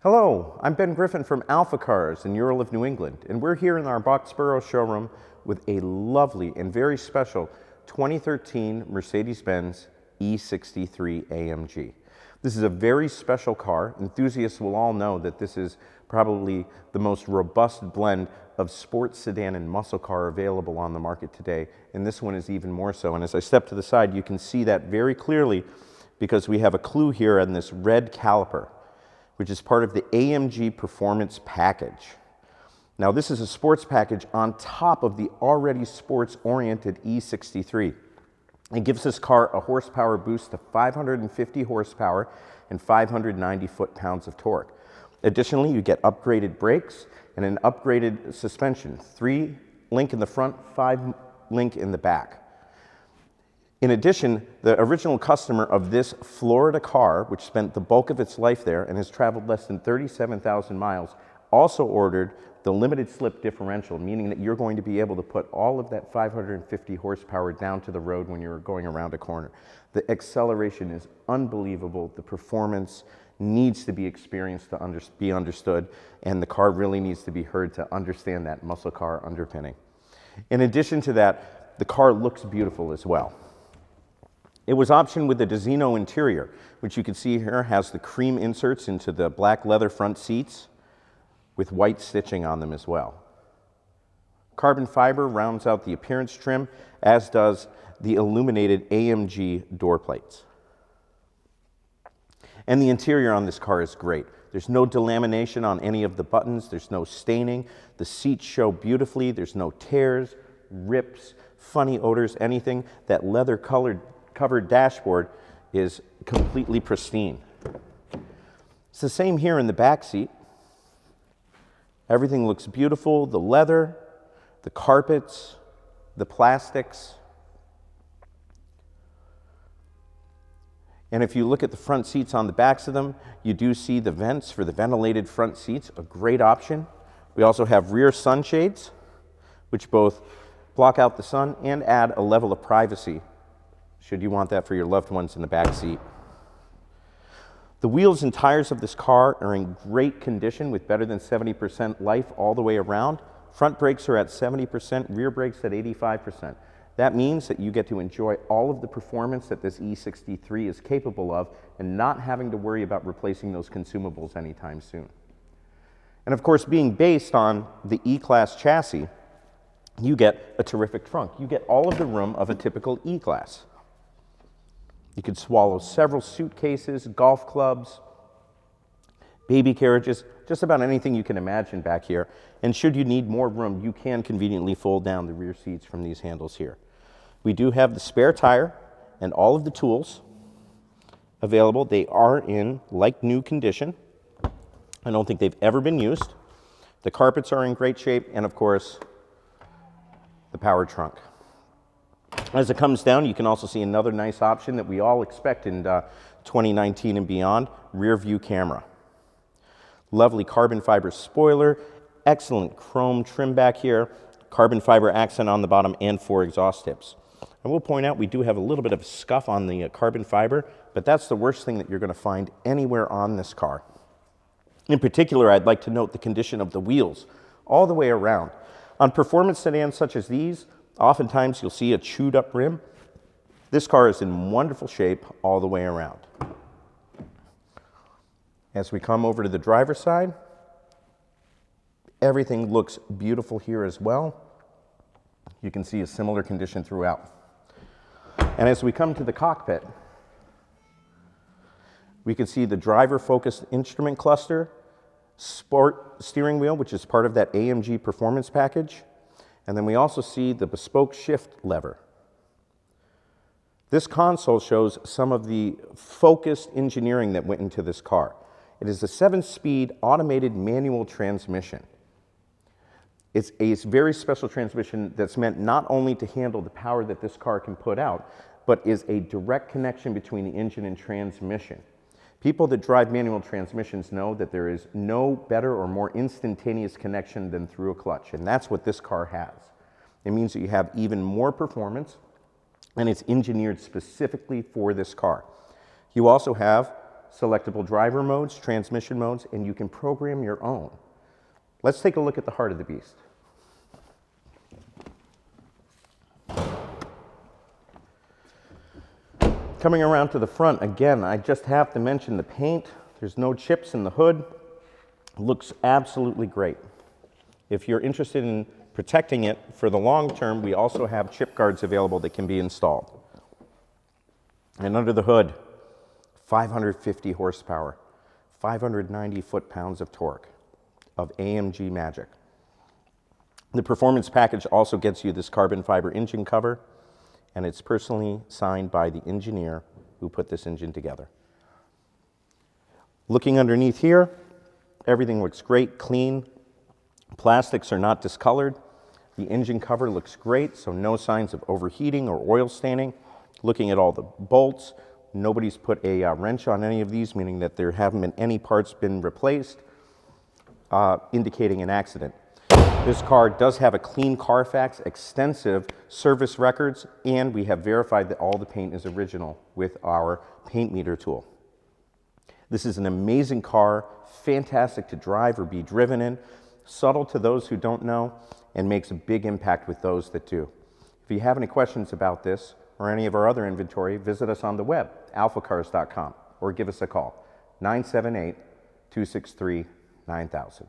Hello, I'm Ben Griffin from AlphaCars in Ural of New England, and we're here in our Boxborough showroom with a lovely and very special 2013 Mercedes Benz E63 AMG. This is a very special car. Enthusiasts will all know that this is probably the most robust blend of sports sedan and muscle car available on the market today, and this one is even more so. And as I step to the side, you can see that very clearly because we have a clue here on this red caliper, which is part of the AMG Performance Package. Now, this is a sports package on top of the already sports-oriented E63. It gives this car a horsepower boost to 550 horsepower and 590 foot-pounds of torque. Additionally, you get upgraded brakes and an upgraded suspension, 3-link in the front, 5-link in the back. In addition, the original customer of this Florida car, which spent the bulk of its life there and has traveled less than 37,000 miles, also ordered the limited slip differential, meaning that you're going to be able to put all of that 550 horsepower down to the road when you're going around a corner. The acceleration is unbelievable. The performance needs to be experienced to be understood, and the car really needs to be heard to understand that muscle car underpinning. In addition to that, the car looks beautiful as well. It was optioned with the Designo interior, which you can see here has the cream inserts into the black leather front seats with white stitching on them as well. Carbon fiber rounds out the appearance trim, as does the illuminated AMG door plates. And the interior on this car is great. There's no delamination on any of the buttons. There's no staining. The seats show beautifully. There's no tears, rips, funny odors, anything. That leather covered dashboard is completely pristine. It's the same here in the back seat. Everything looks beautiful. The leather, the carpets, the plastics. And if you look at the front seats on the backs of them, you do see the vents for the ventilated front seats, a great option. We also have rear sunshades, which both block out the sun and add a level of privacy, should you want that for your loved ones in the back seat. The wheels and tires of this car are in great condition with better than 70% life all the way around. Front brakes are at 70%, rear brakes at 85%. That means that you get to enjoy all of the performance that this E63 is capable of and not having to worry about replacing those consumables anytime soon. And of course, being based on the E-Class chassis, you get a terrific trunk. You get all of the room of a typical E-Class. You could swallow several suitcases, golf clubs, baby carriages, just about anything you can imagine back here. And should you need more room, you can conveniently fold down the rear seats from these handles here. We do have the spare tire and all of the tools available. They are in like new condition. I don't think they've ever been used. The carpets are in great shape, and of course, the power trunk. As it comes down, you can also see another nice option that we all expect in 2019 and beyond, rear view camera. Lovely carbon fiber spoiler, excellent chrome trim back here, carbon fiber accent on the bottom, and 4 exhaust tips. I will point out we do have a little bit of a scuff on the carbon fiber, but that's the worst thing that you're going to find anywhere on this car. In particular, I'd like to note the condition of the wheels all the way around. On performance sedans such as these, oftentimes you'll see a chewed up rim. This car is in wonderful shape all the way around. As we come over to the driver's side, everything looks beautiful here as well. You can see a similar condition throughout. And as we come to the cockpit, we can see the driver-focused instrument cluster, sport steering wheel, which is part of that AMG Performance Package, and then we also see the bespoke shift lever. This console shows some of the focused engineering that went into this car. It is a 7-speed automated manual transmission. It's a very special transmission that's meant not only to handle the power that this car can put out, but is a direct connection between the engine and transmission. People that drive manual transmissions know that there is no better or more instantaneous connection than through a clutch, and that's what this car has. It means that you have even more performance, and it's engineered specifically for this car. You also have selectable driver modes, transmission modes, and you can program your own. Let's take a look at the heart of the beast. Coming around to the front, again, I just have to mention the paint. There's no chips in the hood. Looks absolutely great. If you're interested in protecting it for the long term, we also have chip guards available that can be installed. And under the hood, 550 horsepower, 590 foot-pounds of torque of AMG magic. The performance package also gets you this carbon fiber engine cover, and it's personally signed by the engineer who put this engine together. Looking underneath here, everything looks great, clean. Plastics are not discolored. The engine cover looks great, so no signs of overheating or oil staining. Looking at all the bolts, nobody's put a wrench on any of these, meaning that there haven't been any parts been replaced, indicating an accident. This car does have a clean Carfax, extensive service records, and we have verified that all the paint is original with our paint meter tool. This is an amazing car, fantastic to drive or be driven in, subtle to those who don't know, and makes a big impact with those that do. If you have any questions about this or any of our other inventory, visit us on the web, alphacars.com, or give us a call, 978-263-9000.